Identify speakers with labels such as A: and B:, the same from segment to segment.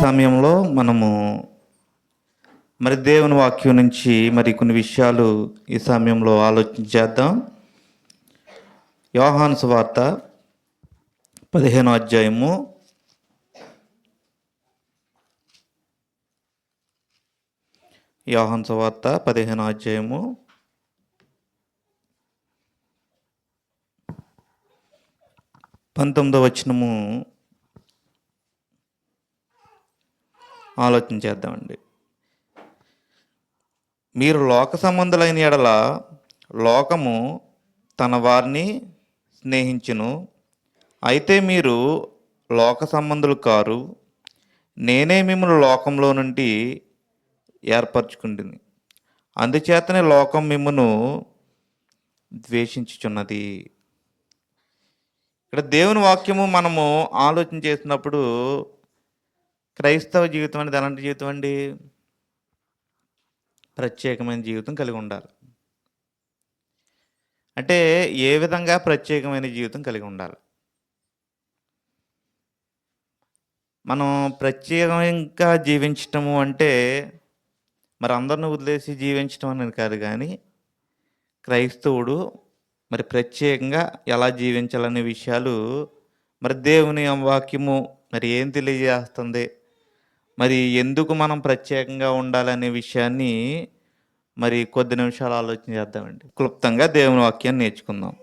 A: సమయంలో మనము దేవుని వాక్యం నుంచి కొన్ని విషయాలు ఈ సమయంలో ఆలోచించేద్దాం. యోహాను సువార్త 15వ అధ్యాయము 19వ వచనము ఆలోచించేద్దామండి. మీరు లోక సంబంధులైన ఎడల లోకము తన వారిని స్నేహించును. అయితే మీరు లోక సంబంధులు కారు, నేనే మిమ్మల్ని లోకంలో నుండి ఏర్పరచుకుంటుంది. అందుచేతనే లోకం మిమ్మను ద్వేషించుచున్నది. ఇక్కడ దేవుని వాక్యము మనము ఆలోచన చేసినప్పుడు క్రైస్తవ జీవితం అనేది ఎలాంటి జీవితం అండి? ప్రత్యేకమైన జీవితం కలిగి ఉండాలి. అంటే ఏ విధంగా ప్రత్యేకమైన జీవితం కలిగి ఉండాలి? మనం ప్రత్యేకంగా జీవించటము అంటే అందరిని వదిలేసి జీవించటం అనేది కాదు, కానీ క్రైస్తవుడు ప్రత్యేకంగా ఎలా జీవించాలనే విషయాలు దేవుని వాక్యము ఏం తెలియజేస్తుంది, ఎందుకు మనం ప్రత్యేకంగా ఉండాలనే విషయాన్ని కొద్ది నిమిషాలు ఆలోచన చేద్దామండి. క్లుప్తంగా దేవుని వాక్యాన్ని నేర్చుకుందాం.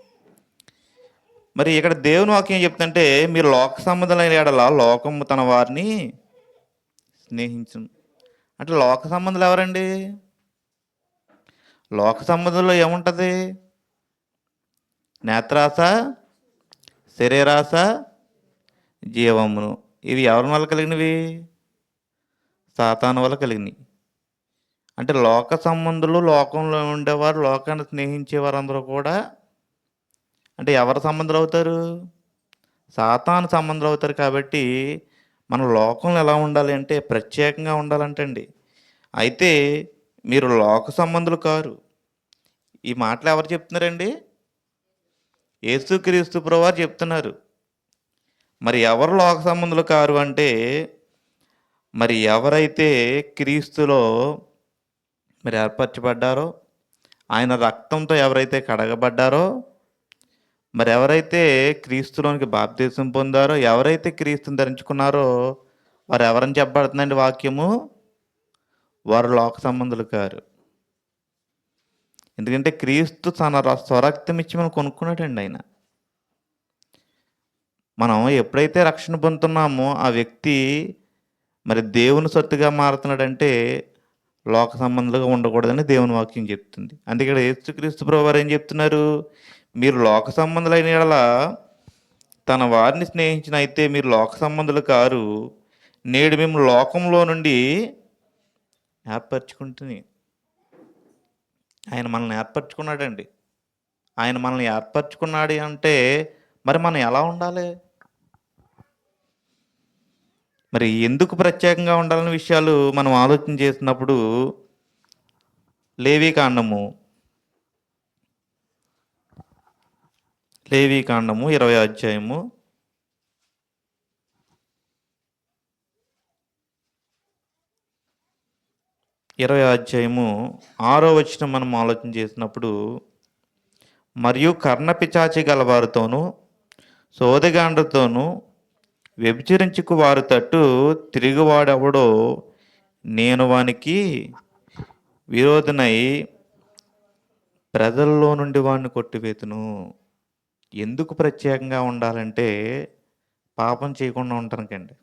A: ఇక్కడ దేవుని వాక్యం చెప్తుంటే, మీరు లోక సంబంధులైన ఎడల లోకము తన వారిని స్నేహించును. అంటే లోక సంబంధులు ఎవరండి? లోక సంబంధంలో ఏముంటుంది? నేత్రాస, శరీరాస, జీవమును. ఇవి ఎవరి వల్ల కలిగినవి? సాతాను వల్ల కలిగినవి. అంటే లోక సంబంధులు, లోకంలో ఉండేవారు, లోకాన్ని స్నేహించేవారు అందరూ కూడా అంటే ఎవరి సంబంధాలు అవుతారు? సాతాను సంబంధాలు అవుతారు. కాబట్టి మన లోకంలో ఎలా ఉండాలి అంటే ప్రత్యేకంగా ఉండాలంటండి. అయితే మీరు లోక సంబంధులు కారు. ఈ మాటలు ఎవరు చెప్తున్నారండి? యేసుక్రీస్తు ప్రభువారు చెప్తున్నారు. ఎవరు లోక సంబంధులు కారు అంటే ఎవరైతే క్రీస్తులో ఏర్పరచబడ్డారో, ఆయన రక్తంతో ఎవరైతే కడగబడ్డారో, ఎవరైతే క్రీస్తులోనికి బాప్తీసం పొందారో, ఎవరైతే క్రీస్తుని ధరించుకున్నారో వారు ఎవరని చెప్పబడుతుందండి వాక్యము? వారు లోక సంబంధులు కారు. ఎందుకంటే క్రీస్తు తన స్వరక్తం ఇచ్చి మనం కొనుక్కున్నాడండి ఆయన. మనం ఎప్పుడైతే రక్షణ పొందుతున్నామో ఆ వ్యక్తి దేవుని సొత్తుగా మారుతున్నాడంటే లోక సంబంధులుగా ఉండకూడదని దేవుని వాక్యం చెప్తుంది. అందుకే యేసుక్రీస్తు ప్రభువారు ఏం చెప్తున్నారు? మీరు లోక సంబంధులైన యెడల తన వారిని స్నేహించిన, అయితే మీరు లోక సంబంధులు కారు, నేడు మేము లోకంలో నుండి ఏర్పరచుకుంటుంది. ఆయన మనల్ని ఏర్పరచుకున్నాడండి. ఆయన మనల్ని ఏర్పరచుకున్నాడు అంటే మనం ఎలా ఉండాలి? ఎందుకు ప్రత్యేకంగా ఉండాలనే విషయాలు మనం ఆలోచన చేసినప్పుడు లేవీకాండము 20వ అధ్యాయము 6వ వచనం మనం ఆలోచన చేసినప్పుడు, మరియు కర్ణపిచాచి గలవారితోనూ సోదగాండ్రతోనూ వ్యభిచరించుకు వారి తట్టు తిరుగువాడెవడో నేను వానికి విరోధనై ప్రజల్లో నుండి వాడిని కొట్టివేతును. ఎందుకు ప్రత్యేకంగా ఉండాలంటే పాపం చేయకుండా ఉండటానికండి.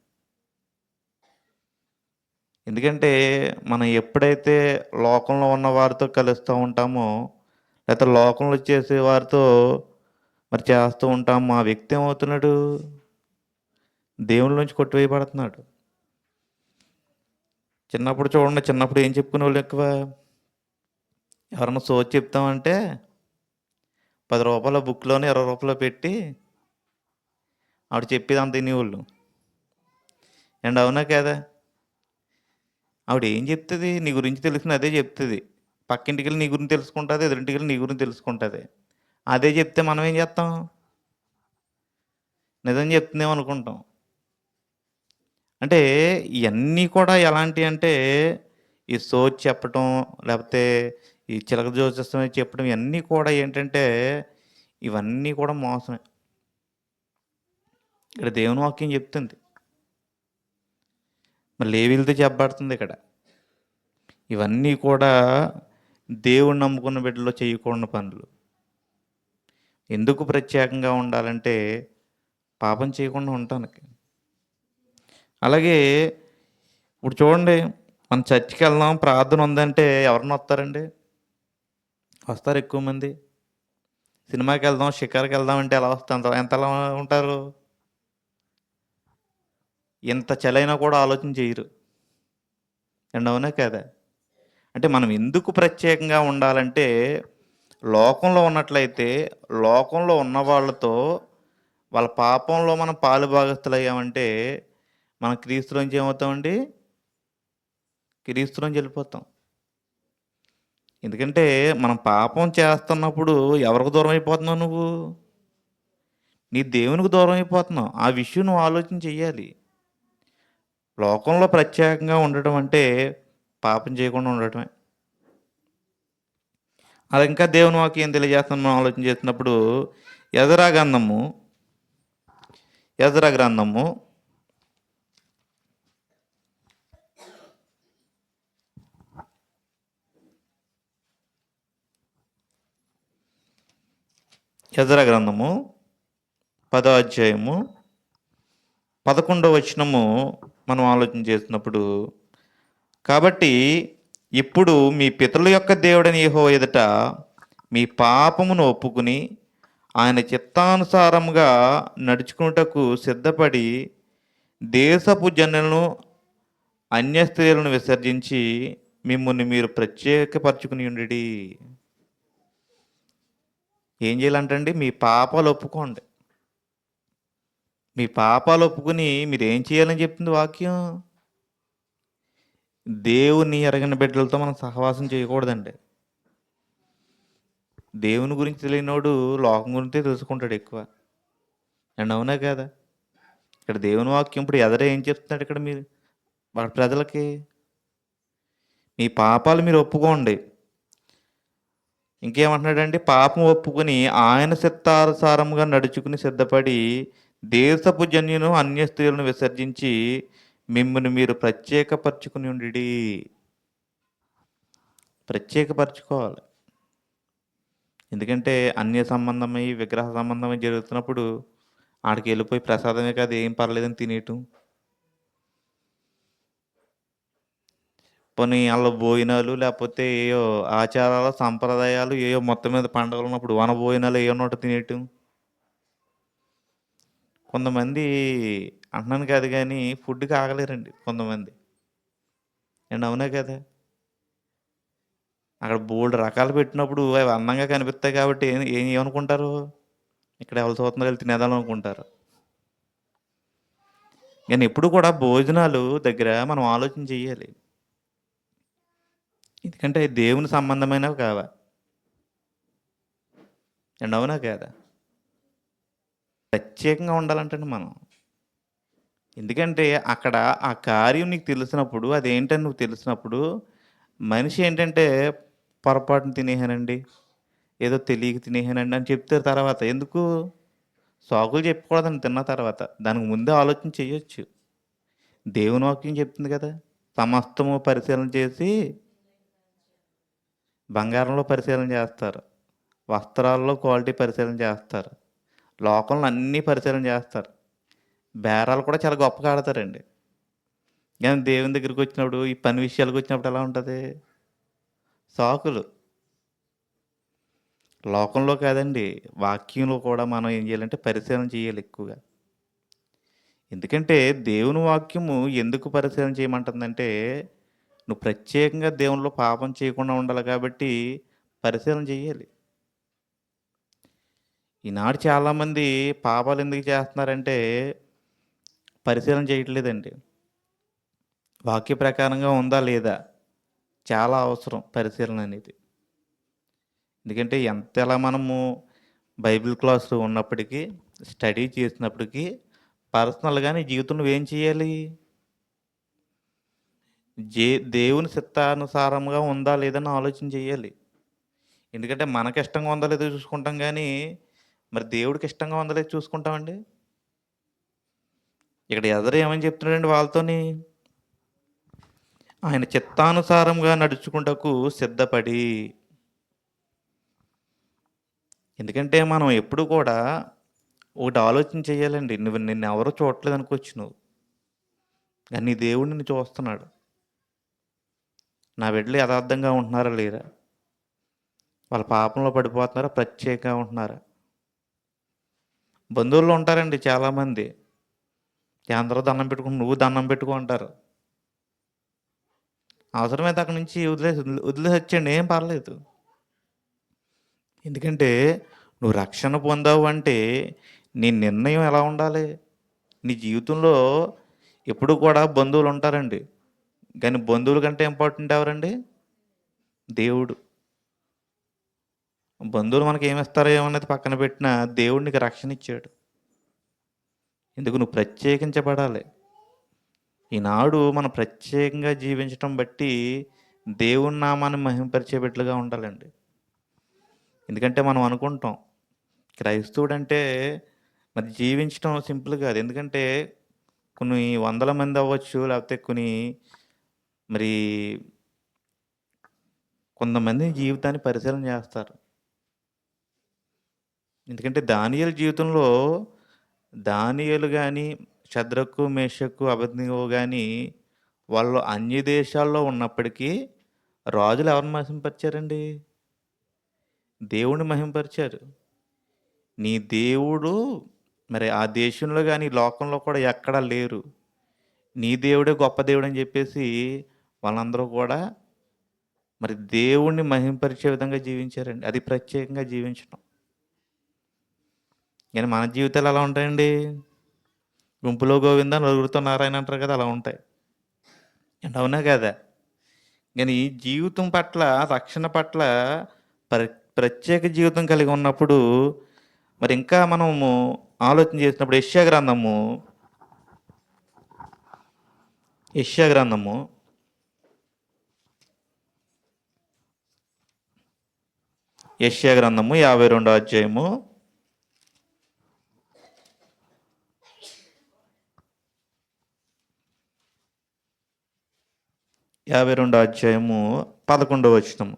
A: ఎందుకంటే మనం ఎప్పుడైతే లోకంలో ఉన్న వారితో కలుస్తూ ఉంటామో, లేకపోతే లోకంలో చేసే వారితో చేస్తూ ఉంటామో, ఆ వ్యక్తి ఏమవుతున్నాడు? దేవుని నుంచి కొట్టివేయబడుతున్నాడు. చిన్నప్పుడు చూడండి, చిన్నప్పుడు ఏం చెప్పుకునే వాళ్ళు ఎక్కువ? ఎవరన్నా సోది చెప్తామంటే 10 రూపాయల బుక్లోనే 20 రూపాయలు పెట్టి ఆవిడ చెప్పేది అంత తినేవాళ్ళు. అండ్ అవునా కదా? ఆవిడ ఏం చెప్తుంది? నీ గురించి తెలిసిన అదే చెప్తుంది. పక్కింటికి వెళ్ళి నీ గురించి తెలుసుకుంటుంది, ఎదురింటికి వెళ్ళి నీ గురించి తెలుసుకుంటుంది. అదే చెప్తే మనం ఏం చేస్తాం? నిజం చెప్తుందేమో అనుకుంటాం. అంటే ఇయన్నీ కూడా ఎలాంటియి అంటే, ఈ సోది చెప్పటం, లేపోతే ఈ చిలక జోస్యం చెప్పడం ఇయన్నీ కూడా ఏంటంటే, ఇవన్నీ కూడా మోసమే. ఇక్కడ దేవుని వాక్యం చెప్తుంది. మరి లేవీయులతో చెప్పబడుతుందిక్కడ. ఇవన్నీ కూడా దేవుడిని నమ్ముకున్న బిడ్డలు చేయకూడని పనులు. ఎందుకు ప్రత్యేకంగా ఉండాలంటే, పాపం చేయకుండా ఉండటానికి. అలాగే ఇప్పుడు చూడండి, మనం చర్చికెళ్దాం, ప్రార్థన ఉందంటే ఎవరన్నా వస్తారు ఎక్కువ మంది. సినిమాకెళ్దాం, షికారుకెళ్దాం అంటే ఎలా వస్తారు? ఎంతలా ఉంటారు? ఇంత చలైనా కూడా ఆలోచన చేయరు. అండ్ అవునా కాదా? అంటే మనం ఎందుకు ప్రత్యేకంగా ఉండాలంటే, లోకంలో ఉన్నట్లయితే, లోకంలో ఉన్న వాళ్ళతో వాళ్ళ పాపంలో మనం పాలుభాగస్తులయ్యామంటే, మనం క్రీస్తులోంచి ఏమవుతామండి? క్రీస్తులోంచి వెళ్ళిపోతాం. ఎందుకంటే మనం పాపం చేస్తున్నప్పుడు ఎవరికి దూరం అయిపోతున్నావు నువ్వు? నీ దేవునికి దూరం అయిపోతున్నావు. ఆ విషయం నువ్వు ఆలోచన చెయ్యాలి. లోకంలో ప్రత్యేకంగా ఉండటం అంటే పాపం చేయకుండా ఉండటమే. అది ఇంకా దేవుని వాక్యం ఏం తెలియజేస్తుందని మనం ఆలోచన చేసినప్పుడు ఎజ్రా గ్రంథము ఎజ్రా గ్రంథము 10వ అధ్యాయము 11వ వచనము మనం ఆలోచన చేసినప్పుడు, కాబట్టి ఇప్పుడు మీ పితరుల యొక్క దేవుడని యెహోవా ఎదుట మీ పాపమును ఒప్పుకుని ఆయన చిత్తానుసారముగా నడుచుకున్నటకు సిద్ధపడి దేశపు జనులను అన్య స్త్రీలను విసర్జించి మిమ్మల్ని మీరు ప్రత్యేకపరచుకుని ఉండి. ఏం చేయాలంటండి? మీ పాపాలు ఒప్పుకోండి. మీ పాపాలు ఒప్పుకుని మీరు ఏం చేయాలని చెప్తుంది వాక్యం? దేవుని ఎరగని బిడ్డలతో మనం సహవాసం చేయకూడదండి. దేవుని గురించి తెలియనోడు లోకం గురించే తెలుసుకుంటాడు ఎక్కువ. అండ్ అవునా కదా? ఇక్కడ దేవుని వాక్యం ఇప్పుడు ఏం చెప్తున్నాడు ఇక్కడ మీరు వాళ్ళ ప్రజలకి? మీ పాపాలు మీరు ఒప్పుకోండి. ఇంకేమంటున్నాడండి? పాపం ఒప్పుకుని ఆయన చిత్తానుసారముగా నడుచుకుని సిద్ధపడి దేశపు జన్యును అన్య స్త్రీలను విసర్జించి మిమ్మల్ని మీరు ప్రత్యేకపరచుకుని ఉండి. ప్రత్యేకపరచుకోవాలి. ఎందుకంటే అన్య సంబంధమై విగ్రహ సంబంధమై జరుగుతున్నప్పుడు ఆడికి వెళ్ళిపోయి ప్రసాదమే కాదు ఏం పర్లేదని తినేయటం. పోనీ వాళ్ళ భోజనాలు లేకపోతే ఏయో ఆచారాలు సంప్రదాయాలు ఏయో మొత్తం మీద పండుగలు ఉన్నప్పుడు వన భోజనాలు ఏయో నోట తినేయటం. కొంతమంది అంటున్నాను కాదు కానీ ఫుడ్కి ఆగలేరండి కొంతమంది. అండ్ అవునా కదా? అక్కడ బోల్డ్ రకాలు పెట్టినప్పుడు అవి అందంగా కనిపిస్తాయి కాబట్టి ఏమనుకుంటారు? ఇక్కడ ఎవరు చూస్తున్నారు వెళ్ళి తినేదాం అనుకుంటారు. కానీ ఎప్పుడు కూడా భోజనాలు దగ్గర మనం ఆలోచన చెయ్యాలి. ఎందుకంటే దేవుని సంబంధమైనవి కావా? అండ్ అవునా కాదా? ప్రత్యేకంగా ఉండాలంటండి మనం. ఎందుకంటే అక్కడ ఆ కార్యం నీకు తెలిసినప్పుడు అదేంటని నువ్వు తెలిసినప్పుడు మనిషి ఏంటంటే పొరపాటున తినేసానండి, ఏదో తెలియక తినేసానండి అని చెప్తారు తర్వాత. ఎందుకు? సాకులు చెప్పకూడదని తిన్న తర్వాత. దానికి ముందే ఆలోచన చేయొచ్చు. దేవుని వాక్యం చెప్తుంది కదా! సమస్తము పరిశీలన చేసి బంగారంలో పరిశీలన చేస్తారు. వస్త్రాల్లో క్వాలిటీ పరిశీలన చేస్తారు. లోకంలో అన్నీ పరిశీలన చేస్తారు. బేరాలు కూడా చాలా గొప్పగా ఆడతారండి. కానీ దేవుని దగ్గరికి వచ్చినప్పుడు, ఈ పని విషయాలకు వచ్చినప్పుడు ఎలా ఉంటుంది? సాకులు. లోకంలో కాదండి, వాక్యంలో కూడా మనం ఏం చేయాలంటే పరిశీలన చేయాలి ఎక్కువగా. ఎందుకంటే దేవుని వాక్యము ఎందుకు పరిశీలన చేయమంటుందంటే, నువ్వు ప్రత్యేకంగా దేవునిలో పాపం చేయకుండా ఉండాలి కాబట్టి పరిశీలన చేయాలి. ఈనాడు చాలామంది పాపాలు ఎందుకు చేస్తున్నారంటే పరిశీలన చేయట్లేదండి. వాక్య ప్రకారంగా ఉందా లేదా? చాలా అవసరం పరిశీలన అనేది. ఎందుకంటే ఎంతలా మనము బైబిల్ క్లాస్‌లో ఉన్నప్పటికీ, స్టడీ చేసినప్పటికీ, పర్సనల్‌గా నీ జీవితం నువ్వేం చేయాలి? జే దేవుని చిత్తానుసారంగా ఉందా లేదని ఆలోచన చేయాలి. ఎందుకంటే మనకి ఇష్టంగా ఉందో లేదో చూసుకుంటాం కానీ, మరి దేవుడికి ఇష్టంగా ఉందో లేదో చూసుకుంటామండి? ఇక్కడ ఎదర ఏమని చెప్తున్నాడండి వాళ్ళతోని? ఆయన చిత్తానుసారంగా నడుచుకుంటకు సిద్ధపడి. ఎందుకంటే మనం ఎప్పుడు కూడా ఒకటి ఆలోచన చేయాలండి. నిన్నెవరో చూడట్లేదు అనుకోవచ్చు నువ్వు. కానీ నీ దేవుడు నిన్ను చూస్తున్నాడు. నా బిడ్డలు యథార్థంగా ఉంటున్నారా లేరా? వాళ్ళ పాపంలో పడిపోతున్నారా? ప్రత్యేకంగా ఉంటున్నారా? బంధువుల్లో ఉంటారండి చాలామంది. అందరూ దండం పెట్టుకుని నువ్వు దండం పెట్టుకో అంటారు. అవసరమైతే అక్కడి నుంచి వదిలేసి వచ్చేయండి, ఏం పర్లేదు. ఎందుకంటే నువ్వు రక్షణ పొందావు అంటే నీ నిర్ణయం ఎలా ఉండాలి? నీ జీవితంలో ఎప్పుడు కూడా బంధువులు ఉంటారండి. కానీ బంధువుల కంటే ఇంపార్టెంట్ ఎవరండి? దేవుడు. బంధువులు మనకి ఏమిస్తారో ఏమన్నది పక్కన పెట్టినా దేవుడు నీకు రక్షణ ఇచ్చాడు. ఎందుకు? నువ్వు ప్రత్యేకించబడాలి. ఈనాడు మనం ప్రత్యేకంగా జీవించటం బట్టి దేవుని నామాన్ని మహింపరిచే బిడ్డలుగా ఉండాలండి. ఎందుకంటే మనం అనుకుంటాం క్రైస్తవుడంటే మరి జీవించడం సింపుల్ కాదు. ఎందుకంటే కొన్ని వందల మంది అవ్వచ్చు, లేకపోతే మరి కొంతమంది జీవితాన్ని పరిశీలన చేస్తారు. ఎందుకంటే దానియేలు జీవితంలో దానియేలు కానీ, షద్రకు, మేషకు, అబేద్నెగో కానీ వాళ్ళు అన్య దేశాల్లో ఉన్నప్పటికీ రాజులు ఎవరిని మహింపరిచారండి? దేవుణ్ణి మహింపరిచారు. నీ దేవుడు మరి ఆ దేశంలో కానీ లోకంలో కూడా ఎక్కడా లేరు. నీ దేవుడే గొప్ప దేవుడు అని చెప్పేసి వాళ్ళందరూ కూడా మరి దేవుణ్ణి మహింపరిచే విధంగా జీవించారండి. అది ప్రత్యేకంగా జీవించడం. కానీ మన జీవితాలు ఎలా ఉంటాయండి? గుంపులో గోవింద నలుగురితో నారాయణ అంటారు కదా, అలా ఉంటాయి. అవునా కదా? కానీ ఈ జీవితం పట్ల, రక్షణ పట్ల ప్రత్యేక జీవితం కలిగి ఉన్నప్పుడు మరి ఇంకా మనము ఆలోచన చేసినప్పుడు యెషయా గ్రంథము 52వ అధ్యాయము 11వ వచనము.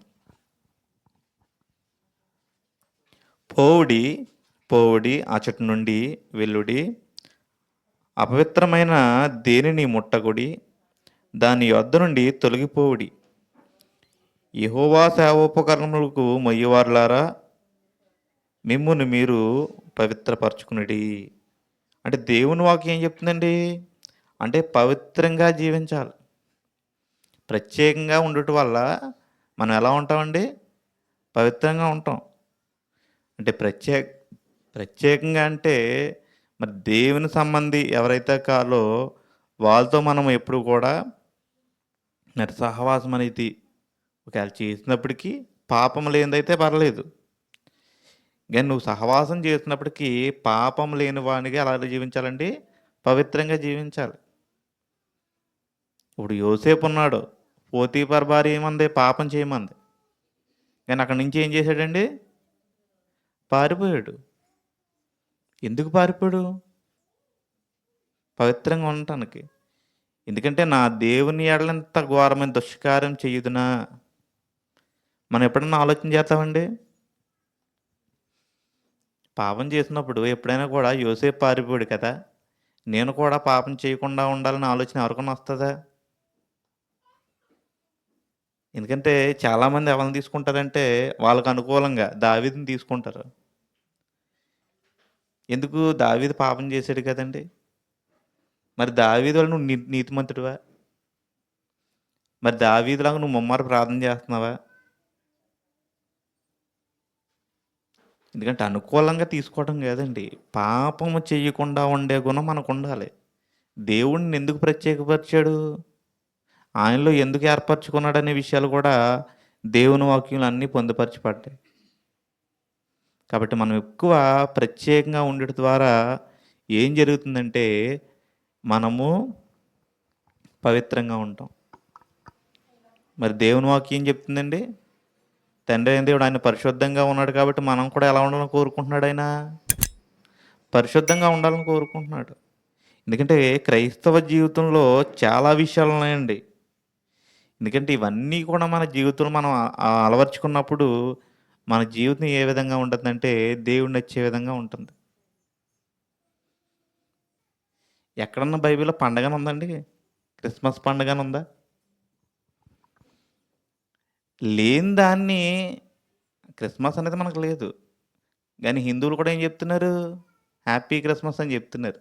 A: పోవుడి అచటి నుండి వెల్లుడి, అపవిత్రమైన దేనిని ముట్టకుడి, దాని యొద్ద నుండి తొలగిపోవుడి. యెహోవా సేవోపకరణములకు మొయ్యవారులారా, మిమ్మును మీరు పవిత్రపరచుకునుడి. అంటే దేవుని వాక్యం ఏం చెప్తుందండి? అంటే పవిత్రంగా జీవించాలి. ప్రత్యేకంగా ఉండటం వల్ల మనం ఎలా ఉంటామండి? పవిత్రంగా ఉంటాం. అంటే ప్రత్యేకంగా అంటే మరి దేవుని సంబంధి ఎవరైతే కాలో వాళ్ళతో మనం ఎప్పుడు కూడా మరి సహవాసం అనేది ఒకవేళ చేసినప్పటికీ పాపం లేనిదైతే పర్లేదు. కానీ నువ్వు సహవాసం చేసినప్పటికీ పాపం లేని వానిగా ఎలా జీవించాలండి? పవిత్రంగా జీవించాలి. ఇప్పుడు యోసేపు ఉన్నాడు, పోతీఫర్ భార్య ఏమంది? పాపం చేయమంది. కానీ అక్కడి నుంచి ఏం చేశాడండి? పారిపోయాడు. ఎందుకు పారిపోయాడు? పవిత్రంగా ఉండటానికి. ఎందుకంటే నా దేవుని ఎడలంత ఘోరమైన దుష్కార్యం చెయ్యుదునా? మనం ఎప్పుడన్నా ఆలోచన చేస్తామండి? పాపం చేసినప్పుడు ఎప్పుడైనా కూడా యోసేపు పారిపోయాడు కదా, నేను కూడా పాపం చేయకుండా ఉండాలని ఆలోచన ఎవరికైనా వస్తుందా? ఎందుకంటే చాలామంది ఎవరిని తీసుకుంటారంటే వాళ్ళకు అనుకూలంగా దావీదుని తీసుకుంటారు. ఎందుకు? దావీదు పాపం చేశాడు కదండి. మరి దావీదు వల్ల నువ్వు నీతిమంతుడివా? మరి దావీదులాగా నువ్వు ముమ్మారు ప్రార్థన చేస్తున్నావా? ఎందుకంటే అనుకూలంగా తీసుకోవడం కాదండి, పాపము చేయకుండా ఉండే గుణం మనకు ఉండాలి. దేవుణ్ణి ఎందుకు ప్రత్యేకపరిచాడు, ఆయనలో ఎందుకు ఏర్పరచుకున్నాడు అనే విషయాలు కూడా దేవుని వాక్యంలో అన్నీ పొందుపరచబడ్డాయి. కాబట్టి మనం ఎక్కువ ప్రత్యేకంగా ఉండటం ద్వారా ఏం జరుగుతుందంటే మనము పవిత్రంగా ఉంటాం. మరి దేవుని వాక్యం ఏం చెప్తుందండి? తండ్రి అయిన దేవుడు ఆయన పరిశుద్ధంగా ఉన్నాడు కాబట్టి మనం కూడా ఎలా ఉండాలని కోరుకుంటున్నాడు ఆయన? పరిశుద్ధంగా ఉండాలని కోరుకుంటున్నాడు. ఎందుకంటే క్రైస్తవ జీవితంలో చాలా విషయాలు ఉన్నాయండి. ఎందుకంటే ఇవన్నీ కూడా మన జీవితంలో మనం అలవర్చుకున్నప్పుడు మన జీవితం ఏ విధంగా ఉంటుందంటే దేవుడు నచ్చే విధంగా ఉంటుంది. ఎక్కడన్నా బైబిల్లో పండగని ఉందండి? క్రిస్మస్ పండగని ఉందా? లేని దాన్ని క్రిస్మస్ అనేది మనకు లేదు. కానీ హిందువులు కూడా ఏం చెప్తున్నారు? హ్యాపీ క్రిస్మస్ అని చెప్తున్నారు.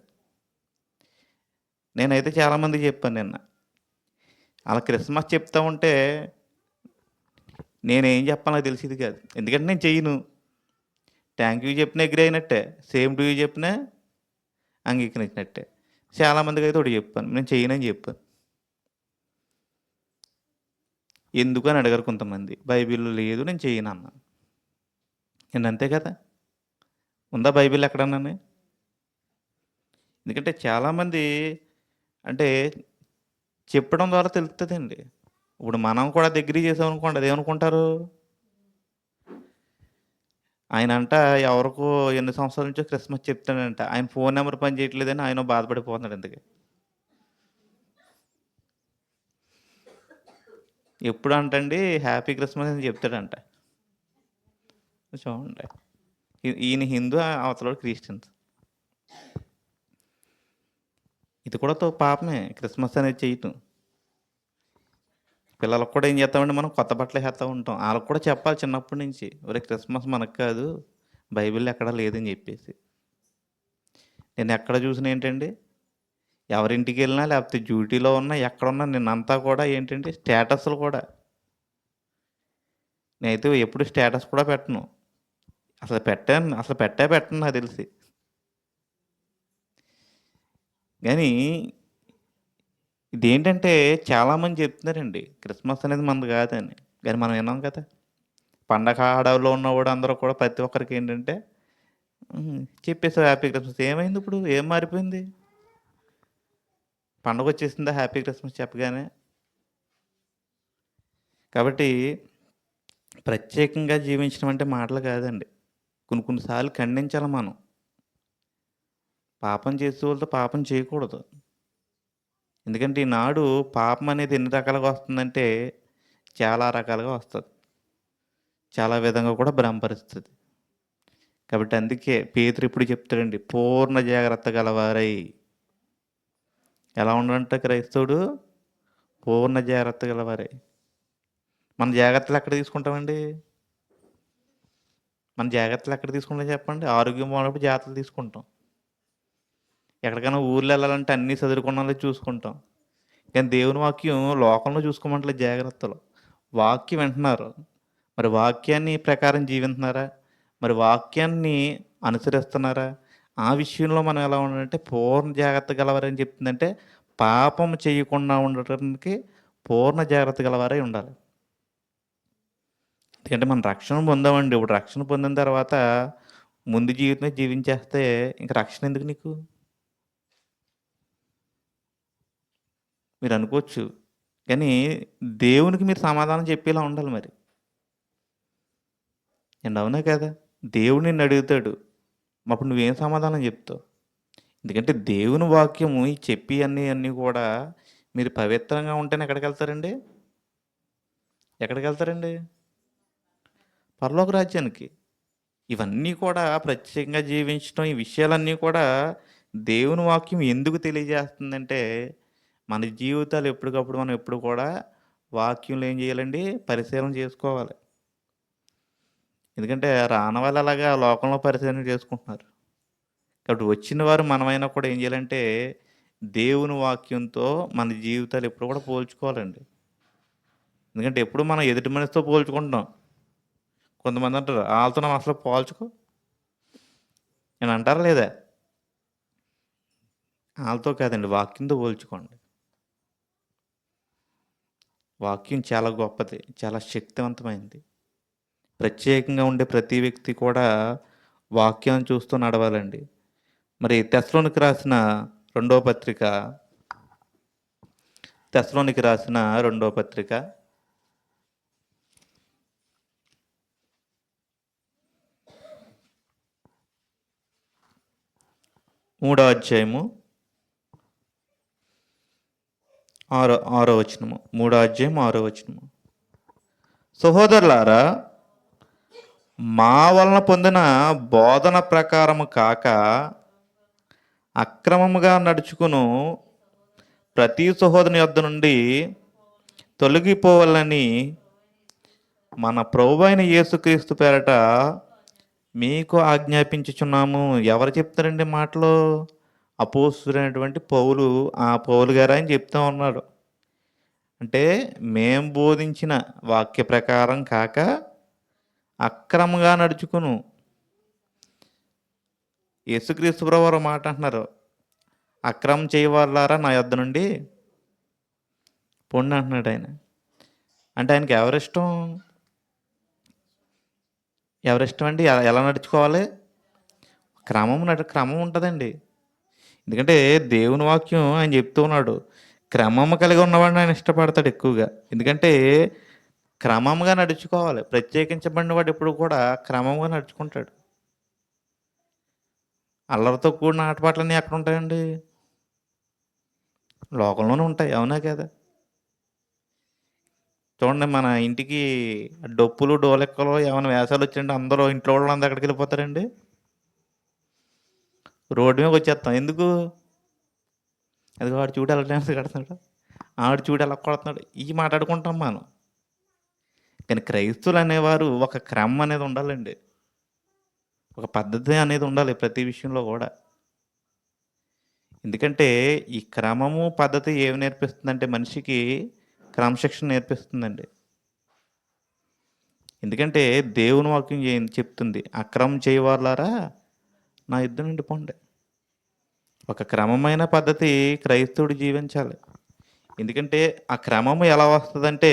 A: నేనైతే చాలామందికి చెప్పాను నిన్న. అలా క్రిస్మస్ చెప్తా ఉంటే నేనేం చెప్పాలో తెలిసేది కాదు. ఎందుకంటే నేను చెయ్యను. థ్యాంక్ యూ చెప్పినా అగ్రీ అయినట్టే, సేమ్ టు యూ చెప్పినా అంగీకరించినట్టే. చాలామందికి అయితే ఒకటి చెప్పాను, నేను చెయ్యనని చెప్పాను. ఎందుకు అని అడిగారు కొంతమంది. బైబిల్లో లేదు, నేను చెయ్యను అన్నాను. నేను అంతే కదా, ఉందా బైబిల్ ఎక్కడన్నానే? ఎందుకంటే చాలామంది అంటే చెప్పడం ద్వారా తెలుస్తుందండి. ఇప్పుడు మనం కూడా దగ్గర చేసామనుకోండి, అదేమనుకుంటారు? ఆయన అంట ఎవరికో ఎన్ని సంవత్సరాల నుంచో క్రిస్మస్ చెప్తాడంట, ఆయన ఫోన్ నెంబర్ పని చేయట్లేదని ఆయన బాధపడిపోతున్నాడు. ఎందుకు ఎప్పుడు అంటండి హ్యాపీ క్రిస్మస్ అని చెప్తాడంట. చూడండి, ఈయన హిందూ, అవతల క్రిస్టియన్స్. ఇది కూడా పాపమే క్రిస్మస్ అనేది చేయటం. పిల్లలకు కూడా ఏం చేస్తామండి, మనం కొత్త బట్టలు వేస్తూ ఉంటాం. వాళ్ళకు కూడా చెప్పాలి చిన్నప్పటి నుంచి, ఒరే క్రిస్మస్ మనకు కాదు, బైబిల్ ఎక్కడా లేదని చెప్పేసి. నేను ఎక్కడ చూసిన ఏంటండి, ఎవరింటికి వెళ్ళినా లేకపోతే డ్యూటీలో ఉన్నా ఎక్కడున్నా నిన్నంతా కూడా ఏంటంటే స్టేటస్లు కూడా. నేనైతే ఎప్పుడు స్టేటస్ కూడా పెట్టను, అసలు పెట్టను నాకు తెలిసి. కానీ ఇదేంటంటే చాలామంది చెప్తున్నారండి క్రిస్మస్ అనేది మనది కాదని. కానీ మనం విన్నాం కదా, పండగ హడావులో ఉన్నవాడు అందరూ కూడా ప్రతి ఒక్కరికి ఏంటంటే చెప్పేసావు హ్యాపీ క్రిస్మస్. ఏమైంది ఇప్పుడు, ఏం మారిపోయింది? పండగ వచ్చేసిందా హ్యాపీ క్రిస్మస్ చెప్పగానే? కాబట్టి ప్రత్యేకంగా జీవించడం అంటే మాటలు కాదండి, కొన్నిసార్లు ఖండించాలి మనం. పాపం చేసే వాళ్ళతో పాపం చేయకూడదు. ఎందుకంటే ఈనాడు పాపం అనేది ఎన్ని రకాలుగా వస్తుందంటే చాలా రకాలుగా వస్తుంది, చాలా విధంగా కూడా భ్రమపరుస్తుంది. కాబట్టి అందుకే పేతురు ఇప్పుడు చెప్తాడండి, పూర్ణ జాగ్రత్త గలవారై. ఎలా ఉండాలంటే క్రైస్తవుడు పూర్ణ జాగ్రత్త గలవారై. మన జాగ్రత్తలు ఎక్కడ తీసుకుంటామండి? మన జాగ్రత్తలు ఎక్కడ తీసుకుంటాం చెప్పండి? ఆరోగ్యం బాగున్నప్పుడు జాగ్రత్తలు తీసుకుంటాం. ఎక్కడికైనా ఊర్లో వెళ్ళాలంటే అన్నీ చదువుకున్న చూసుకుంటాం. కానీ దేవుని వాక్యం లోకంలో చూసుకోమంటలేదు జాగ్రత్తలు. వాక్యం వింటున్నారు, మరి వాక్యాన్ని ప్రకారం జీవిస్తున్నారా? మరి వాక్యాన్ని అనుసరిస్తున్నారా? ఆ విషయంలో మనం ఎలా ఉండాలంటే పూర్ణ జాగ్రత్త గలవారని చెప్తుందంటే పాపం చేయకుండా ఉండటానికి పూర్ణ జాగ్రత్త గలవారై ఉండాలి. ఎందుకంటే మనం రక్షణ పొందామండి. ఇప్పుడు రక్షణ పొందిన తర్వాత ముందు జీవితమే జీవించేస్తే ఇంక రక్షణ ఎందుకు నీకు? మీరు అనుకోవచ్చు, కానీ దేవునికి మీరు సమాధానం చెప్పేలా ఉండాలి మరి. అండ్ అవునా కదా? దేవుడు నిన్ను అడుగుతాడు, అప్పుడు నువ్వేం సమాధానం చెప్తావు? ఎందుకంటే దేవుని వాక్యము ఈ చెప్పి అన్నీ కూడా మీరు పవిత్రంగా ఉంటేనే ఎక్కడికి వెళ్తారండి? ఎక్కడికి వెళ్తారండి? పరలోక రాజ్యానికి. ఇవన్నీ కూడా ప్రత్యేకంగా జీవించడం, ఈ విషయాలన్నీ కూడా దేవుని వాక్యం ఎందుకు తెలియజేస్తుందంటే మన జీవితాలు ఎప్పటికప్పుడు మనం ఎప్పుడు కూడా వాక్యంలో ఏం చేయాలండి, పరిశీలన చేసుకోవాలి. ఎందుకంటే రాని వాళ్ళు అలాగా లోకంలో పరిశీలన చేసుకుంటున్నారు. కాబట్టి వచ్చిన వారు మనమైనా కూడా ఏం చేయాలంటే దేవుని వాక్యంతో మన జీవితాలు ఎప్పుడు కూడా పోల్చుకోవాలండి. ఎందుకంటే ఎప్పుడు మనం ఎదుటి మనిషితో పోల్చుకుంటాం. కొంతమంది అంటారు వాళ్ళతో మనం అసలు పోల్చుకో నేను అంటారా లేదా? వాళ్ళతో కాదండి, వాక్యంతో పోల్చుకోండి. వాక్యం చాలా గొప్పది, చాలా శక్తివంతమైంది. ప్రత్యేకంగా ఉండే ప్రతి వ్యక్తి కూడా వాక్యాన్ని చూస్తూ నడవాలండి. మరి తెస్సలోనికి రాసిన రెండో పత్రిక 3వ అధ్యాయము 6వ వచనము. 3వ అధ్యాయం 6వ వచనము. సహోదరులారా, మా వలన పొందిన బోధన ప్రకారము కాక అక్రమముగా నడుచుకును ప్రతి సహోదరుని యొద్ద నుండి తొలగిపోవాలని మన ప్రభువైన యేసుక్రీస్తు పేరట మీకు ఆజ్ఞాపించుచున్నాము. ఎవరు చెప్తారండి మాటలు? అపోస్తులైనటువంటి పౌలు. ఆ పౌలు గారు ఆయన చెప్తా ఉన్నాడు. అంటే మేం బోధించిన వాక్య ప్రకారం కాక అక్రమంగా నడుచుకును. యేసుక్రీస్తు ప్రభువారు మాట అంటున్నారు, అక్రమం చేయవాళ్ళారా నా యొద్ద నుండి పొండి అంటున్నాడు ఆయన. అంటే ఆయనకి ఎవరిష్టం అండి? ఎలా నడుచుకోవాలి? క్రమం ఉంటుందండి. ఎందుకంటే దేవుని వాక్యం ఆయన చెప్తూ ఉన్నాడు, క్రమము కలిగి ఉన్నవాడిని ఆయన ఇష్టపడతాడు ఎక్కువగా. ఎందుకంటే క్రమంగా నడుచుకోవాలి. ప్రత్యేకించబడిన వాడు ఎప్పుడు కూడా క్రమంగా నడుచుకుంటాడు. అల్లరితో కూడిన ఆటపాటలన్నీ ఎక్కడ ఉంటాయండి? లోకంలోనే ఉంటాయి. అవునా కదా? చూడండి, మన ఇంటికి డప్పులు డోలెక్కలు ఏమైనా వేషాలు వచ్చింటే అందరూ ఇంట్లో వాళ్ళందరూ ఎక్కడికి వెళ్ళిపోతారండి? రోడ్డు మీద వచ్చేస్తాం. ఎందుకు? అది వాడు చూడు ఎలా డ్యాన్స్ కడుతున్నాడు, ఆడు చూడు ఎలా కొడుతున్నాడు, ఇవి మాట్లాడుకుంటాం మనం. కానీ క్రైస్తువులు అనేవారు ఒక క్రమం అనేది ఉండాలండి. ఒక పద్ధతి అనేది ఉండాలి ప్రతి విషయంలో కూడా. ఎందుకంటే ఈ క్రమము పద్ధతి ఏమి నేర్పిస్తుందంటే మనిషికి క్రమశిక్షణ నేర్పిస్తుందండి. ఎందుకంటే దేవుని వాక్యం చెప్తుంది, అక్రమం చేయవాళ్ళారా నా యుద్ధం నుండి పోండి. ఒక క్రమమైన పద్ధతి క్రైస్తవుడు జీవించాలి. ఎందుకంటే ఆ క్రమము ఎలా వస్తుందంటే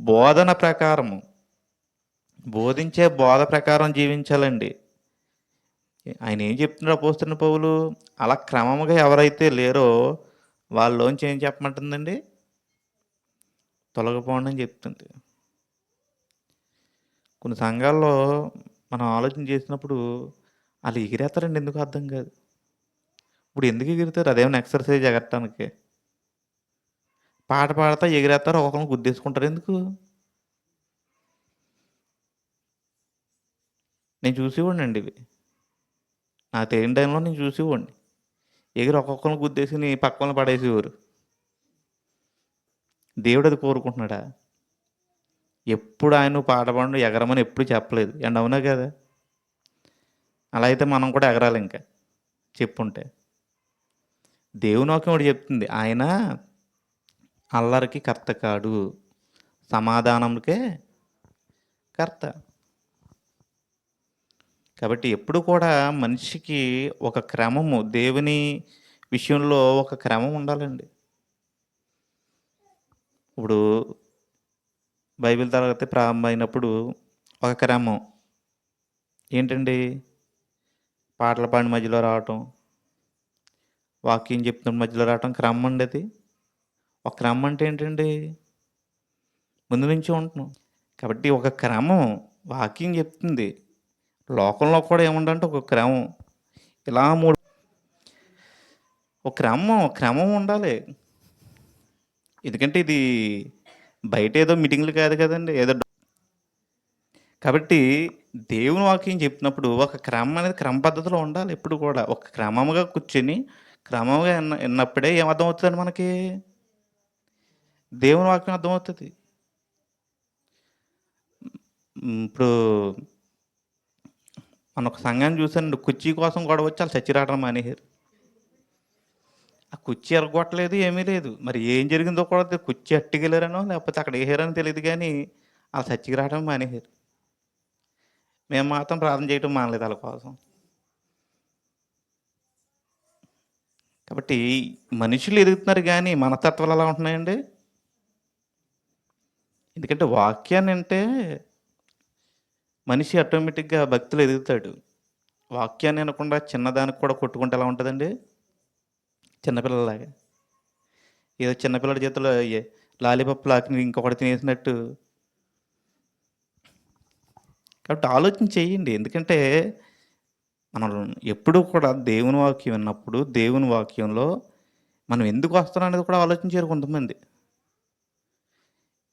A: బోధన ప్రకారము, బోధించే బోధ ప్రకారం జీవించాలండి. ఆయన ఏం చెప్తున్నాడు అపోస్తలుడైన పౌలు? అలా క్రమముగా ఎవరైతే లేరో వాళ్ళలోంచి ఏం చెప్పమంటుందండి? తొలగిపోండి అని చెప్తుంది. కొన్ని సంఘాల్లో మనం ఆలోచన చేసినప్పుడు వాళ్ళు ఎగిరేస్తారండి, ఎందుకు అర్థం కాదు. ఇప్పుడు ఎందుకు ఎగురుతారు? అదేమైనా ఎక్సర్సైజ్ ఎగరటానికి? పాట పాడతా ఎగిరేస్తారు, ఒకరిని గుద్దేసుకుంటారు. ఎందుకు? నేను చూసేవాడిని అండి ఇవి. నా తెలియని టైంలో నేను చూసేవాడిని. ఎగిరి ఒక్కొక్కరిని గుద్దేసి నీ పక్కన పడేసేవారు. దేవుడు అది కోరుకుంటున్నాడా? ఎప్పుడు ఆయన పాట పాడు ఎగరమని ఎప్పుడు చెప్పలేదు అండ్, అవునా కదా? అలా అయితే మనం కూడా ఎగరాలి ఇంకా చెప్పుంటే. దేవుని వాక్యం ఒకటి చెప్తుంది, ఆయన అల్లరికి కర్త కాడు, సమాధానంకే కర్త. కాబట్టి ఎప్పుడు కూడా మనిషికి ఒక క్రమము, దేవుని విషయంలో ఒక క్రమం ఉండాలండి. ఇప్పుడు బైబిల్ తరగతి ప్రారంభమైనప్పుడు ఒక క్రమం ఏంటండి? పాటలు పాడిన మధ్యలో రావటం, వాక్యం చెప్తున్న మధ్యలో రావటం క్రమం అండి అది. ఒక క్రమం అంటే ఏంటండి? ముందు నుంచి ఉంటున్నాం. కాబట్టి ఒక క్రమం వాక్యం చెప్తుంది. లోకంలో కూడా ఏముండంటే ఒక క్రమం, ఇలా ఒక క్రమం ఉండాలి. ఎందుకంటే ఇది బయట ఏదో మీటింగ్లు కాదు కదండి, ఏదో. కాబట్టి దేవుని వాక్యం చెప్తున్నప్పుడు ఒక క్రమం అనేది క్రమ పద్ధతిలో ఉండాలి. ఎప్పుడు కూడా ఒక క్రమంగా కూర్చొని క్రమంగా విన్నప్పుడే ఏమర్థమవుతుందండి మనకి? దేవుని వాక్యం అర్థమవుతుంది. ఇప్పుడు మన ఒక సంఘాన్ని చూసానండి, కుర్చీ కోసం గొడవ వచ్చి వాళ్ళు చచ్చి రావడం మానేశారు. ఆ కుర్చీ ఎరగొట్టలేదు, ఏమీ లేదు. మరి ఏం జరిగిందో కూడా తెలియదు. కుర్చీ అట్టుకెళ్ళారనో లేకపోతే అక్కడ వేసారని తెలియదు, కానీ వాళ్ళు చచ్చికి రావడం మానేశారు. మేము మాత్రం ప్రార్థన చేయడం మానలేదు వాళ్ళ కోసం. కాబట్టి మనుషులు ఎదుగుతున్నారు కానీ మనస్తత్వాలు ఎలా ఉంటున్నాయండి? ఎందుకంటే వాక్యాన్ని అంటే మనిషి ఆటోమేటిక్గా భక్తిలో ఎదుగుతాడు. వాక్యాన్ని అనకుండా చిన్నదానికి కూడా కొట్టుకుంటే ఎలా ఉంటుందండి? చిన్నపిల్లలాగా. ఏదో చిన్నపిల్లడి చేతిలో లాలీపప్పు లాక్ని ఇంకొకటి తినేసినట్టు. కాబట్టి ఆలోచన చేయండి. ఎందుకంటే మనం ఎప్పుడూ కూడా దేవుని వాక్యం విన్నప్పుడు, దేవుని వాక్యంలో మనం ఎందుకు వస్తున్నాం అనేది కూడా ఆలోచించారు కొంతమంది.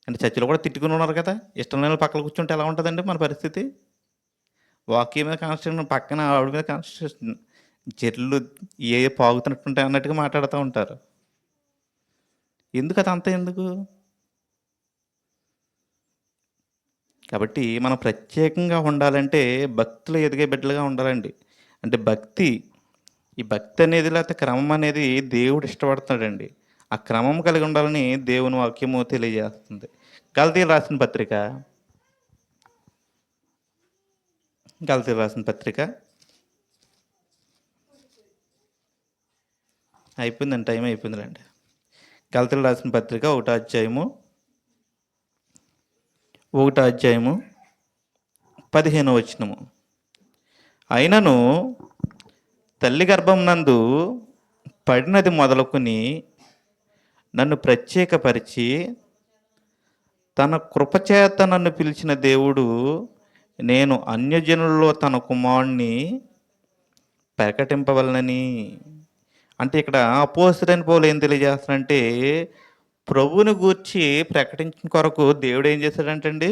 A: అంటే చర్చిలో కూడా తిట్టుకుని ఉన్నారు కదా! ఇష్టం లేని పక్కన కూర్చుంటే ఎలా ఉంటదండి మన పరిస్థితి? వాక్యం మీద కాన్సంట్రేషన్ పక్కన ఆవిడ మీద కాన్సంట్రేషన్. జర్లు పాగుతున్నట్టుంటాయి అన్నట్టుగా మాట్లాడుతూ ఉంటారు. ఎందుకు అదంతా ఎందుకు? కాబట్టి మనం ప్రత్యేకంగా ఉండాలంటే భక్తిలో ఎదిగే బిడ్డలుగా ఉండాలండి. అంటే ఈ భక్తి అనేది లేకపోతే క్రమం అనేది దేవుడు ఇష్టపడుతున్నాడండి. ఆ క్రమం కలిగి ఉండాలని దేవుని వాక్యము తెలియజేస్తుంది. గలతీయులు రాసిన పత్రిక గలతీయులు రాసిన పత్రిక అయిపోయిందండి, టైం అయిపోయిందిలేండి. గలతీయులు రాసిన పత్రిక 1 అధ్యాయము 15వ వచనము. అయినను తల్లి గర్భం నందు పడినది మొదలుకొని నన్ను ప్రత్యేకపరిచి తన కృపచేత నన్ను పిలిచిన దేవుడు, నేను అన్యజనుల్లో తన కుమారుణ్ణి ప్రకటింపవలనని. అంటే ఇక్కడ అపోస్తలుడైన పౌలు ఏం తెలియజేస్తాడంటే, ప్రభువుని గూర్చి ప్రకటించిన కొరకు దేవుడు ఏం చేశాడంటండి,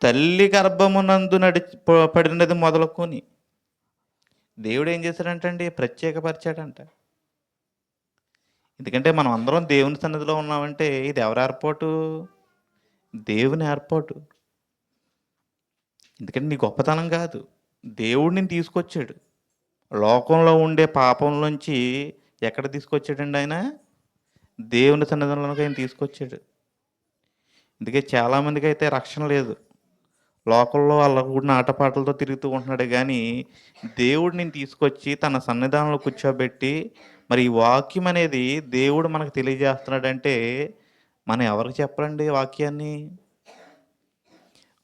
A: తల్లి గర్భమునందు పడినది మొదలుకొని దేవుడు ఏం చేశాడంటండి, ప్రత్యేకపరిచాడంట. ఎందుకంటే మనం అందరం దేవుని సన్నిధిలో ఉన్నామంటే ఇది ఎవరి ఏర్పాటు? దేవుని ఏర్పాటు. ఎందుకంటే నీ గొప్పతనం కాదు, దేవుడు నిన్ను తీసుకొచ్చాడు. లోకంలో ఉండే పాపంలోంచి ఎక్కడ తీసుకొచ్చాడండి ఆయన? దేవుని సన్నిధిలోకి ఆయన తీసుకొచ్చాడు. అందుకే చాలామందికి అయితే రక్షణ లేదు. లోకంలో వాళ్ళ కూడిన ఆటపాటలతో తిరుగుతూ ఉంటున్నాడు కానీ దేవుడు నేను తీసుకొచ్చి తన సన్నిధానంలో కూర్చోబెట్టి మరి ఈ వాక్యం అనేది దేవుడు మనకు తెలియజేస్తున్నాడంటే మనం ఎవరికి చెప్పాలండి వాక్యాన్ని?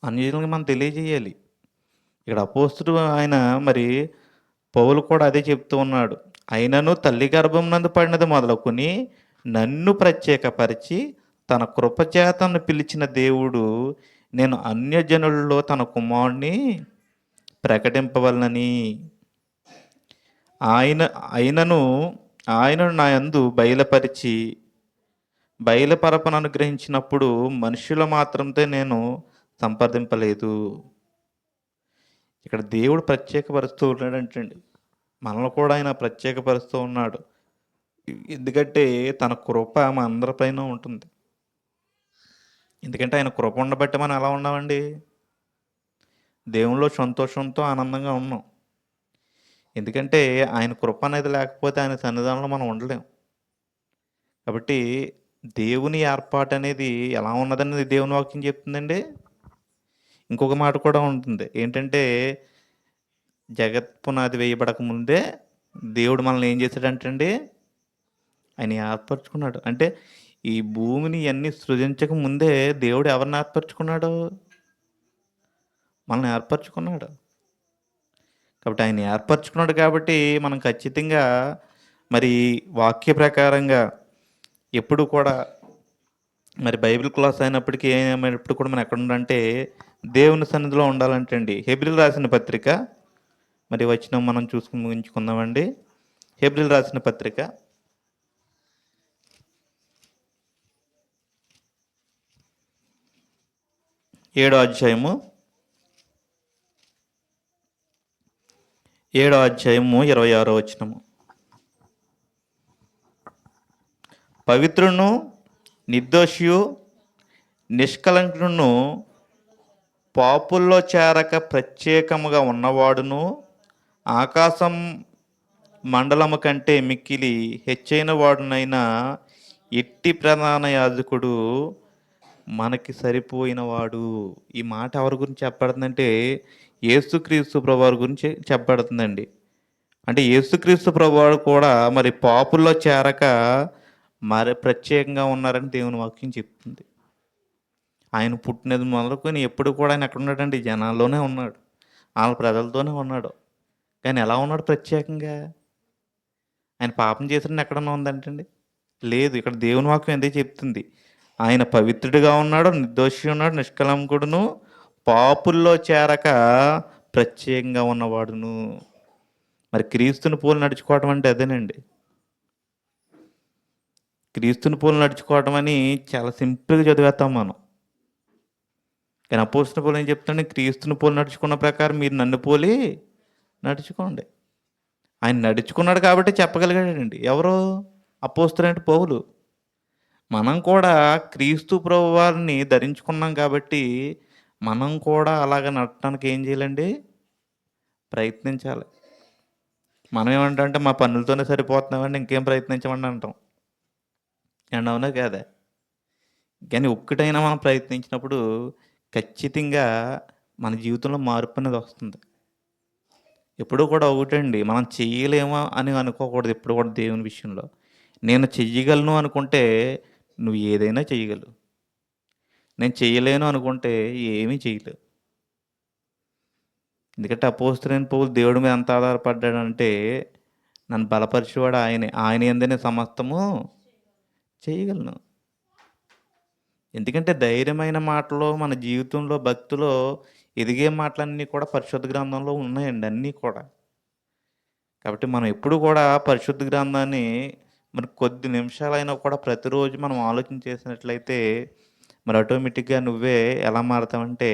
A: అన్యులకు మనం తెలియజేయాలి. ఇక్కడ అపోస్తుడు ఆయన మరి పౌలు కూడా అదే చెప్తూ ఉన్నాడు. అయినను తల్లి గర్భం నందు పడినది మొదలుకొని నన్ను ప్రత్యేకపరిచి తన కృపచేతను పిలిచిన దేవుడు, నేను అన్యజనుల్లో తన కుమారుణ్ణి ప్రకటింపవలనని. ఆయనను నా యందు బయలుపరపను అనుగ్రహించినప్పుడు మనుషుల మాత్రంతో నేను సంప్రదింపలేదు. ఇక్కడ దేవుడు ప్రత్యేకపరుస్తూ ఉన్నాడంటండి. మనల్ని కూడా ఆయన ప్రత్యేకపరుస్తూ ఉన్నాడు. ఎందుకంటే తన కృప మన అందరిపైన ఉంటుంది. ఎందుకంటే ఆయన కృప ఉండబట్టి మనం ఎలా ఉన్నామండి? దేవునిలో సంతోషంతో ఆనందంగా ఉన్నాం. ఎందుకంటే ఆయన కృప అనేది లేకపోతే ఆయన సన్నిధానంలో మనం ఉండలేం. కాబట్టి దేవుని ఏర్పాటు అనేది ఎలా ఉన్నదనేది దేవుని వాక్యం చెప్తుందండి. ఇంకొక మాట కూడా ఉంటుంది. ఏంటంటే జగత్ పునాది వేయబడక ముందే దేవుడు మనల్ని ఏం చేశాడంటండి, ఆయన ఏర్పరచుకున్నాడు. అంటే ఈ భూమిని అన్ని సృజించక ముందే దేవుడు ఎవరిని ఏర్పరచుకున్నాడు? మనల్ని ఏర్పరచుకున్నాడు. కాబట్టి ఆయన ఏర్పరచుకున్నాడు కాబట్టి మనం ఖచ్చితంగా మరి వాక్య ప్రకారంగా ఎప్పుడు కూడా మరి బైబిల్ క్లాస్ అయినప్పటికీ ఏమైనప్పుడు కూడా మనం ఎక్కడ ఉండాలంటే దేవుని సన్నిధిలో ఉండాలంటే అండి. హెబ్రీయులు రాసిన పత్రిక మరి వచనం మనం చూసుకుని ముగించుకుందామండి. హెబ్రీయులు రాసిన పత్రిక 7వ అధ్యాయము 26వ వచనము. పవిత్రును నిర్దోషియు నిష్కలంకును పాపుల్లో చేరక ప్రత్యేకముగా ఉన్నవాడును ఆకాశం మండలము కంటే మిక్కిలి హెచ్చైన వాడునైనా ఎట్టి ప్రధాన యాజకుడు మనకి సరిపోయినవాడు. ఈ మాట ఎవరి గురించి చెప్పబడుతుందంటే యేసుక్రీస్తు ప్రభువారి గురించి చెప్పబడుతుందండి. అంటే యేసుక్రీస్తు ప్రభువారు కూడా మరి పాపుల్లో చేరక మరి ప్రత్యేకంగా ఉన్నారని దేవుని వాక్యం చెప్తుంది. ఆయన పుట్టినది మొదలుకొని ఎప్పుడు కూడా ఆయన ఎక్కడ ఉన్నాడండి? జనాల్లోనే ఉన్నాడు, వాళ్ళ ప్రజలతోనే ఉన్నాడు. కానీ ఎలా ఉన్నాడు ప్రత్యేకంగా? ఆయన పాపం చేసిన ఎక్కడన్నా ఉందంటండి? లేదు. ఇక్కడ దేవుని వాక్యం ఎందే చెప్తుంది, ఆయన పవిత్రుడిగా ఉన్నాడు, నిర్దోషి ఉన్నాడు, నిష్కలంకుడును, పాపుల్లో చేరక ప్రత్యేకంగా ఉన్నవాడును. మరి క్రీస్తుని పోలి నడుచుకోవటం అంటే అదేనండి. క్రీస్తుని పోలి నడుచుకోవటం అని చాలా సింపుల్‌గా చదివేస్తాం మనం. కానీ అపోస్తలుల పౌలు ఏం చెప్తాడు? క్రీస్తుని పోలి నడుచుకున్న ప్రకారం మీరు నన్ను పోలి నడుచుకోండి. ఆయన నడుచుకున్నాడు కాబట్టి చెప్పగలిగాడండి. ఎవరు? అపోస్తలుడైన పౌలు. మనం కూడా క్రీస్తు ప్రభువారిని ధరించుకున్నాం కాబట్టి, మనం కూడా అలాగ నడవటానికి ఏం చేయాలండి? ప్రయత్నించాలి. మనం ఏమంటామంటే మా పనులతోనే సరిపోతున్నామండి ఇంకేం ప్రయత్నించమండి అంటాం. ఏమండి అవునా కాదా? కానీ ఒక్కటైనా మనం ప్రయత్నించినప్పుడు ఖచ్చితంగా మన జీవితంలో మార్పు అనేది వస్తుంది. ఎప్పుడూ కూడా ఒకటండి, మనం చెయ్యలేమా అని అనుకోకూడదు ఎప్పుడు కూడా దేవుని విషయంలో. నేను చెయ్యగలను అనుకుంటే నువ్వు ఏదైనా చెయ్యగలవు. నేను చెయ్యలేను అనుకుంటే ఏమీ చేయలేవు. ఎందుకంటే అపోస్తలుడైన పౌలు దేవుడి మీద ఎంత ఆధారపడ్డాడంటే, నన్ను బలపరిచేవాడు ఆయనే. ఆయన యందే నేను సమస్తము చేయగలను. ఎందుకంటే ధైర్యమైన మాటలు మన జీవితంలో, భక్తిలో ఎదిగే మాటలన్నీ కూడా పరిశుద్ధ గ్రంథంలో ఉన్నాయండి అన్నీ కూడా. కాబట్టి మనం ఎప్పుడు కూడా పరిశుద్ధ గ్రంథాన్ని మరి కొద్ది నిమిషాలైనా కూడా ప్రతిరోజు మనం ఆలోచన చేసినట్లయితే మరి ఆటోమేటిక్‌గా నువ్వే ఎలా మారతావంటే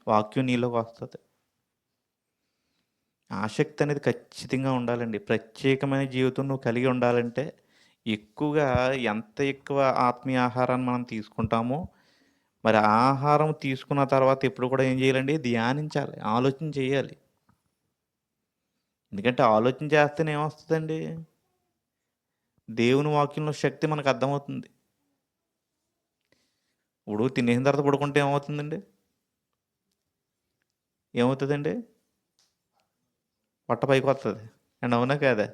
A: వాక్యం నీలోకి వస్తది. ఆసక్తి అనేది ఖచ్చితంగా ఉండాలండి. ప్రత్యేకమైన జీవితం నువ్వు కలిగి ఉండాలంటే ఎక్కువగా ఎంత ఎక్కువ ఆత్మీయ ఆహారాన్ని మనం తీసుకుంటామో, మరి ఆహారం తీసుకున్న తర్వాత ఎప్పుడు కూడా ఏం చేయాలండి? ధ్యానించాలి. ఆలోచన చేయాలి. ఎందుకంటే ఆలోచన చేస్తేనే ఏమొస్తదండి? దేవుని వాక్యంలో శక్తి మనకు అర్థమవుతుంది. ఇప్పుడు తినేసిన తర్వాత పడుకుంటే ఏమవుతుందండి? ఏమవుతదండి? పొట్ట పైకొత్తది. అండ్ అవునా కాదా?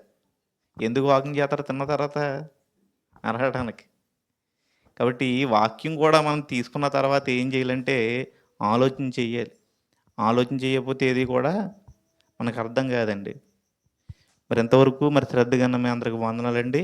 A: ఎందుకు వాకింగ్ చేస్తారు తిన్న తర్వాత? అరగడానికి. కాబట్టి ఈ వాక్యం కూడా మనం తీసుకున్న తర్వాత ఏం చేయాలంటే ఆలోచన చెయ్యాలి. ఆలోచన చేయకపోతే ఏది కూడా మనకు అర్థం కాదండి. మరి ఇంతవరకు మరి శ్రద్ధగా మీ అందరికి వందనాలండి.